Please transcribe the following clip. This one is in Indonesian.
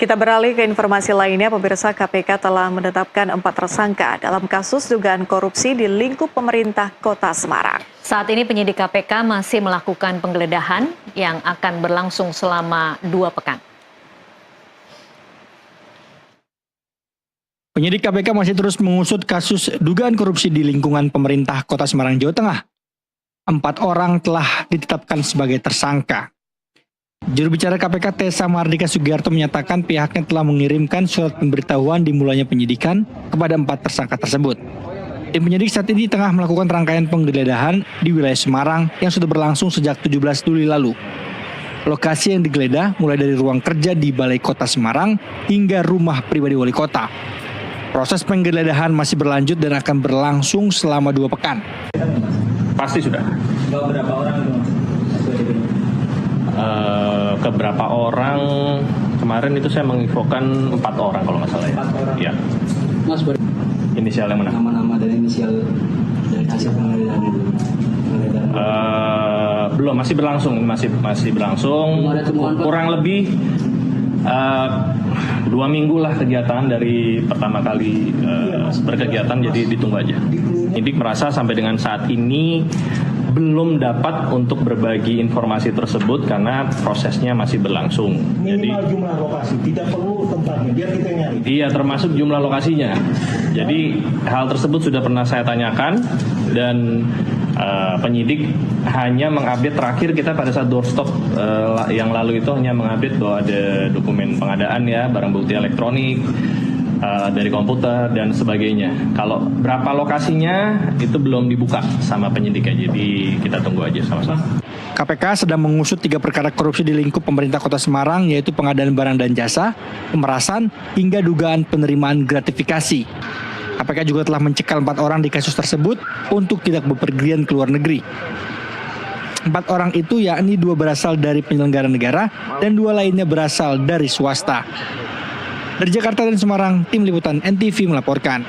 Kita beralih ke informasi lainnya, pemirsa. KPK telah menetapkan 4 tersangka dalam kasus dugaan korupsi di lingkup pemerintah Kota Semarang. Saat ini penyidik KPK masih melakukan penggeledahan yang akan berlangsung selama 2 pekan. Penyidik KPK masih terus mengusut kasus dugaan korupsi di lingkungan pemerintah Kota Semarang, Jawa Tengah. 4 orang telah ditetapkan sebagai tersangka. Juru bicara KPK Tessa Mardika Sugiarto menyatakan pihaknya telah mengirimkan surat pemberitahuan dimulainya penyidikan kepada 4 tersangka tersebut. Tim penyidik saat ini tengah melakukan rangkaian penggeledahan di wilayah Semarang yang sudah berlangsung sejak 17 Juli lalu. Lokasi yang digeledah mulai dari ruang kerja di Balai Kota Semarang hingga rumah pribadi wali kota. Proses penggeledahan masih berlanjut dan akan berlangsung selama 2 pekan. Pasti sudah. Berapa orang itu? Keberapa orang kemarin itu saya menginfokan 4 orang kalau nggak salah ya. 4 orang. Ya. Mas, Inisial yang mana? nama-nama dan inisial dari hasil penggeledahan itu. Belum, masih berlangsung, masih berlangsung. Belum ada temuan, Pak? Kurang lebih 2 minggu lah kegiatan dari pertama kali berkegiatan, jadi ditunggu aja. Penyidik merasa sampai dengan saat ini belum dapat untuk berbagi informasi tersebut karena prosesnya masih berlangsung. Minimal jumlah lokasi, tidak perlu tempatnya, biar kita nyari. Iya, termasuk jumlah lokasinya. Jadi hal tersebut sudah pernah saya tanyakan dan penyidik hanya mengupdate, terakhir kita pada saat doorstop yang lalu itu hanya mengupdate bahwa ada dokumen pengadaan ya, barang bukti elektronik, dari komputer dan sebagainya. Kalau berapa lokasinya itu belum dibuka sama penyidiknya, jadi kita tunggu aja sama-sama. KPK sedang mengusut 3 perkara korupsi di lingkup pemerintah Kota Semarang, yaitu pengadaan barang dan jasa, pemerasan, hingga dugaan penerimaan gratifikasi. KPK juga telah mencekal 4 orang di kasus tersebut untuk tidak bepergian ke luar negeri. 4 orang itu yakni 2 berasal dari penyelenggara negara dan 2 lainnya berasal dari swasta. Dari Jakarta dan Semarang, tim liputan NTV melaporkan.